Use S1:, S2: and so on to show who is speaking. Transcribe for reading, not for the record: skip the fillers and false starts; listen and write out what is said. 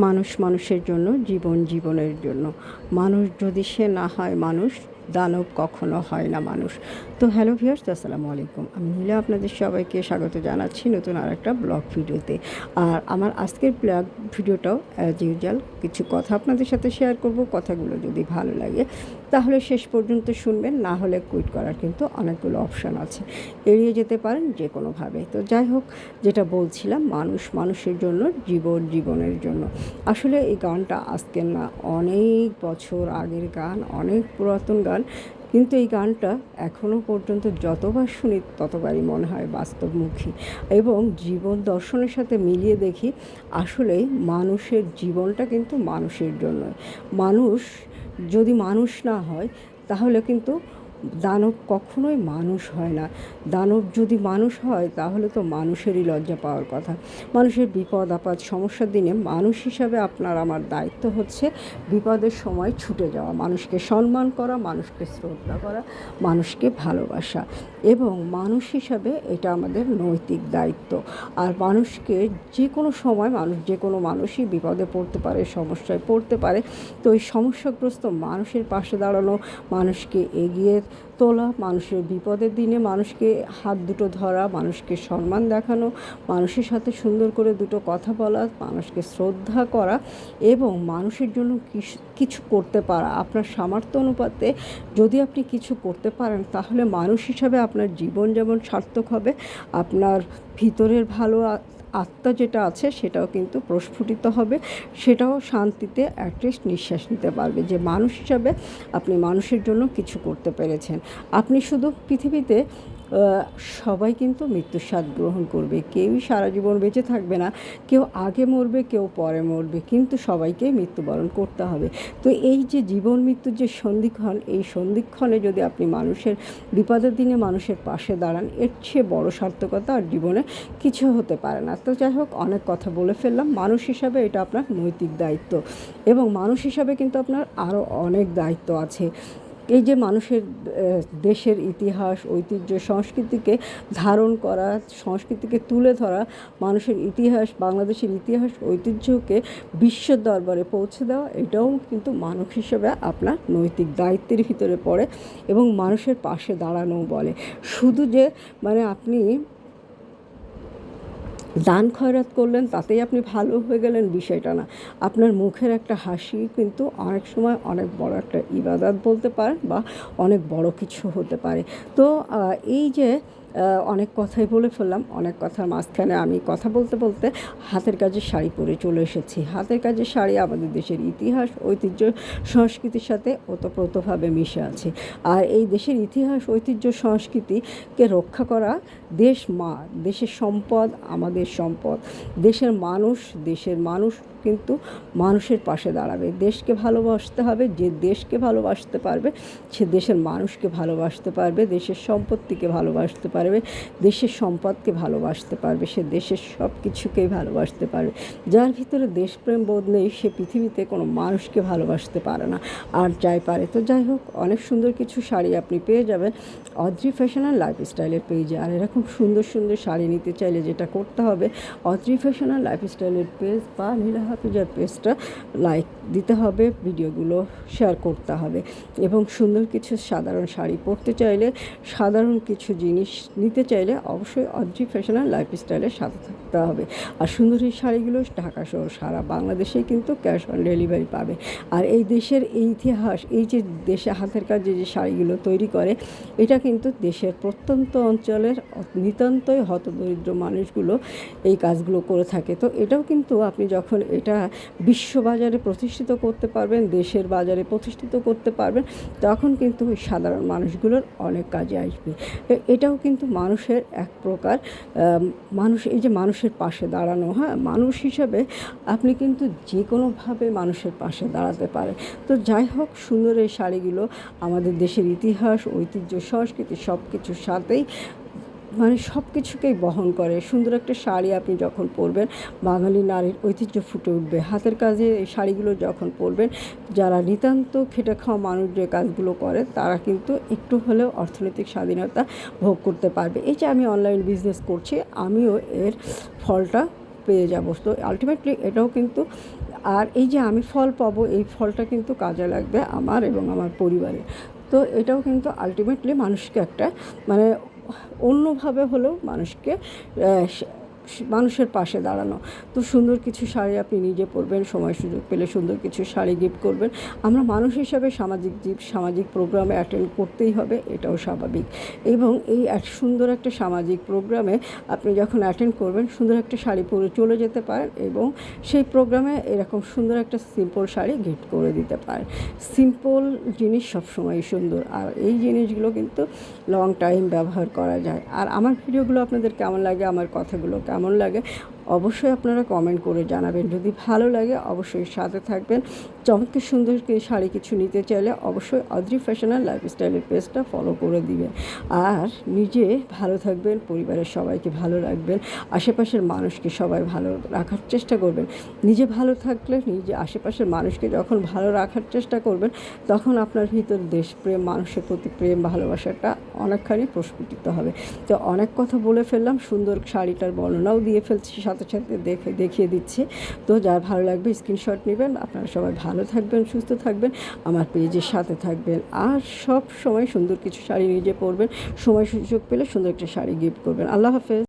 S1: মানুষ মানুষের জন্য, জীবন জীবনের জন্য। মানুষ যদি সে না হয় মানুষ, দানব কখনো হয় না মানুষ। তো হ্যালো ভিউয়ার্স, আসসালামু আলাইকুম। আমি নীলা আপনাদের সবাইকে স্বাগত জানাচ্ছি নতুন আর একটা ব্লগ ভিডিওতে। আর আমার আজকের ব্লগ ভিডিওটাও অ্যাজ ইউজুয়াল কিছু কথা আপনাদের সাথে শেয়ার করব। কথাগুলো যদি ভালো লাগে তাহলে শেষ পর্যন্ত শুনবেন, না হলে কুইট করার কিন্তু অনেকগুলো অপশান আছে, এড়িয়ে যেতে পারেন যে কোনোভাবে। তো যাই হোক, যেটা বলছিলাম, মানুষ মানুষের জন্য, জীবন জীবনের জন্য। আসলে এই গানটা আজকের না, অনেক বছর আগের গান, অনেক পুরাতন গান, কিন্তু এই গানটা এখনও পর্যন্ত যতবার শুনি ততবারই মনে হয় বাস্তবমুখী এবং জীবন দর্শনের সাথে মিলিয়ে দেখি আসলেই মানুষের জীবনটা কিন্তু মানুষের জন্য। মানুষ যদি মানুষ না হয় তাহলে কিন্তু দানব কখনোই মানুষ হয় না। দানব যদি মানুষ হয় তাহলে তো মানুষেরই লজ্জা পাওয়ার কথা। মানুষের বিপদ আপদ সমস্যার দিনে মানুষ হিসাবে আপনার আমার দায়িত্ব হচ্ছে বিপদের সময় ছুটে যাওয়া, মানুষকে সম্মান করা, মানুষকে শ্রদ্ধা করা, মানুষকে ভালোবাসা। এবং মানুষ হিসাবে এটা আমাদের নৈতিক দায়িত্ব। আর মানুষকে যে কোনো সময় যে কোনো মানুষই বিপদে পড়তে পারে, সমস্যায় পড়তে পারে। তো এই সমস্যাগ্রস্ত মানুষের পাশে দাঁড়ানো, মানুষকে এগিয়ে তোলা, মানুষের বিপদের দিনে মানুষকে হাত দুটো ধরা, মানুষকে সম্মান দেখানো, মানুষের সাথে সুন্দর করে দুটো কথা বলা, মানুষকে শ্রদ্ধা করা এবং মানুষের জন্য কিছু করতে পারা। আপনার সামর্থ্য অনুপাতে যদি আপনি কিছু করতে পারেন তাহলে মানুষ হিসাবে আপনার জীবন যেমন সার্থক হবে, আপনার ভিতরের ভালো আত্মা যেটা আছে সেটাও কিন্তু প্রস্ফুটিত হবে, সেটাও শান্তিতে অ্যাটলিস্ট নিঃশ্বাস নিতে পারবে যে মানুষ হিসাবে আপনি মানুষের জন্য কিছু করতে পেরেছেন। আপনি শুধু পৃথিবীতে সবাই কিন্তু মৃত্যুর স্বাদ গ্রহণ করবে, কেউই সারা জীবন বেঁচে থাকবে না, কেউ আগে মরবে, কেউ পরে মরবে, কিন্তু সবাইকেই মৃত্যুবরণ করতে হবে। তো এই যে জীবন মৃত্যুর যে সন্ধিক্ষণ, এই সন্ধিক্ষণে যদি আপনি মানুষের বিপদের দিনে মানুষের পাশে দাঁড়ান, এর চেয়ে বড় সার্থকতা আর জীবনে কিছু হতে পারে না। তো যাই হোক, অনেক কথা বলে ফেললাম। মানুষ হিসাবে এটা আপনার নৈতিক দায়িত্ব এবং মানুষ হিসাবে কিন্তু আপনার আরও অনেক দায়িত্ব আছে। এই যে মানুষের দেশের ইতিহাস, ঐতিহ্য, সংস্কৃতিকে ধারণ করা, সংস্কৃতিকে তুলে ধরা, মানুষের ইতিহাস, বাংলাদেশের ইতিহাস ঐতিহ্যকে বিশ্বের দরবারে পৌঁছে দেওয়া, এটাও কিন্তু মানুষ হিসেবে আপনার নৈতিক দায়িত্বের ভিতরে পড়ে এবং মানুষের পাশে দাঁড়ানোও বলে। শুধু যে আপনি দান খয়রাত করলেন তাতেই আপনি ভালো হয়ে গেলেন বিষয়টা না। আপনার মুখের একটা হাসি কিন্তু অনেক সময় অনেক বড় একটা ইবাদত বলতে পারেন বা অনেক বড় কিছু হতে পারে। তো এই যে অনেক কথাই বলে ফেললাম, অনেক কথার মাঝখানে আমি কথা বলতে বলতে হাতের কাজের শাড়ি পরে চলে এসেছি। হাতের কাজের শাড়ি আমাদের দেশের ইতিহাস, ঐতিহ্য, সংস্কৃতির সাথে ওতপ্রোতভাবে মিশে আছে। আর এই দেশের ইতিহাস, ঐতিহ্য, সংস্কৃতিকে রক্ষা করা দেশের সম্পদ, আমাদের সম্পদ। দেশের মানুষ কিন্তু মানুষের পাশে দাঁড়াবে। দেশকে ভালোবাসতে হবে, যে দেশকে ভালোবাসতে পারবে সে দেশের মানুষকে ভালোবাসতে পারবে, দেশের সম্পত্তিকে ভালোবাসতে পারবে, দেশের সম্পদকে ভালোবাসতে পারবে, সে দেশের সব কিছুকেই ভালোবাসতে পারবে। যার ভিতরে দেশপ্রেম বোধ নেই সে পৃথিবীতে কোনো মানুষকে ভালোবাসতে পারে না, আর যাই পারে। তো যাই হোক, অনেক সুন্দর কিছু শাড়ি আপনি পেয়ে যাবেন অদ্রি ফ্যাশন অ্যান্ড লাইফস্টাইলের পেজে। আর এরকম সুন্দর সুন্দর শাড়ি নিতে চাইলে যেটা করতে হবে, অদ্রি ফ্যাশন অ্যান্ড লাইফস্টাইলের পেজ বা নীলা হাফিজার পেজটা লাইক দিতে হবে, ভিডিওগুলো শেয়ার করতে হবে এবং সুন্দর কিছু সাধারণ শাড়ি পরতে চাইলে, সাধারণ কিছু জিনিস নিতে চাইলে অবশ্যই অদ্রি ফ্যাশন অ্যান্ড লাইফস্টাইলের সাথে থাকতে হবে। আর সুন্দর এই শাড়িগুলো ঢাকাসহ সারা বাংলাদেশেই কিন্তু ক্যাশ অন ডেলিভারি পাবে। আর এই দেশের এই ইতিহাস, এই যে দেশে হাতের কাজে যে শাড়িগুলো তৈরি করে, এটা কিন্তু দেশের প্রত্যন্ত অঞ্চলের নিতান্তই হতদরিদ্র মানুষগুলো এই কাজগুলো করে থাকে। তো এটাও কিন্তু আপনি যখন এটা বিশ্ববাজারে প্রতিষ্ঠিত করতে পারবেন, দেশের বাজারে প্রতিষ্ঠিত করতে পারবেন, তখন কিন্তু ওই সাধারণ মানুষগুলোর অনেক কাজে আসবে। এটাও কিন্তু মানুষের এক প্রকার এই যে মানুষের পাশে দাঁড়ানো, মানুষ হিসাবে আপনি কিন্তু যে কোনোভাবে মানুষের পাশে দাঁড়াতে পারেন। তো যাই হোক, সুন্দর এই শাড়িগুলো আমাদের দেশের ইতিহাস, ঐতিহ্য, সংস্কৃতি সব কিছুর সাথেই সব কিছুকেই বহন করে। সুন্দর একটা শাড়ি আপনি যখন পরবেন, বাঙালি নারীর ঐতিহ্য ফুটে উঠবে। হাতের কাজে এই শাড়িগুলো যখন পরবেন, যারা নিতান্ত খেটে খাওয়া মানুষ যে কাজগুলো করে তারা কিন্তু একটু হলেও অর্থনৈতিক স্বাধীনতা ভোগ করতে পারবে। এই যে আমি অনলাইন বিজনেস করছি, আমিও এর ফলটা পেয়ে যাব। তো আলটিমেটলি এটাও কিন্তু, আর এই যে আমি ফল পাবো, এই ফলটা কিন্তু কাজে লাগবে আমার এবং আমার পরিবারের। তো এটাও কিন্তু আলটিমেটলি মানুষকে একটা মানে অন্যভাবে হলেও মানুষকে মানুষের পাশে দাঁড়ানো। তো সুন্দর কিছু শাড়ি আপনি নিজে পরবেন, সময় সুযোগ পেলে সুন্দর কিছু শাড়ি গিফট করবেন। আমরা মানুষ হিসাবে সামাজিক জীব, সামাজিক প্রোগ্রামে অ্যাটেন্ড করতেই হবে, এটাও স্বাভাবিক। এবং এই সুন্দর একটা সামাজিক প্রোগ্রামে আপনি যখন অ্যাটেন্ড করবেন, সুন্দর একটা শাড়ি পরে চলে যেতে পারেন এবং সেই প্রোগ্রামে এরকম সুন্দর একটা সিম্পল শাড়ি গিফট করে দিতে পারেন। সিম্পল জিনিস সবসময়ই সুন্দর, আর এই জিনিসগুলো কিন্তু লং টাইম ব্যবহার করা যায়। আর আমার ভিডিওগুলো আপনাদের কেমন লাগে, আমার কথাগুলো কেমন লাগে, অবশ্যই আপনারা কমেন্ট করে জানাবেন। যদি ভালো লাগে অবশ্যই সাথে থাকবেন। চমৎকার সুন্দর শাড়ি কিছু নিতে চাইলে অবশ্যই অদ্রি ফ্যাশন আর লাইফস্টাইলের পেজটা ফলো করে দিবেন। আর নিজে ভালো থাকবেন, পরিবারের সবাইকে ভালো রাখবেন, আশেপাশের মানুষকে সবাই ভালো রাখার চেষ্টা করবেন। নিজে ভালো থাকলে নিজে আশেপাশের মানুষকে যখন ভালো রাখার চেষ্টা করবেন, তখন আপনার ভিতর দেশপ্রেম, মানুষের প্রতি প্রেম, ভালোবাসাটা অনেকখানি প্রস্ফুটিত হবে। তো অনেক কথা বলে ফেললাম, সুন্দর শাড়িটার বর্ণনাও দিয়ে ফেলছি, সাথে সাথে দেখিয়ে দিচ্ছি। তো যার ভালো লাগবে স্ক্রিনশট নেবেন। আপনারা সবাই ভালো থাকবেন, সুস্থ থাকবেন, আমার পেজের সাথে থাকবেন। আর সব সময় সুন্দর কিছু শাড়ি নিজে পরবেন, সময় সুযোগ পেলে সুন্দর একটা শাড়ি গিফট করবেন। আল্লাহ হাফেজ।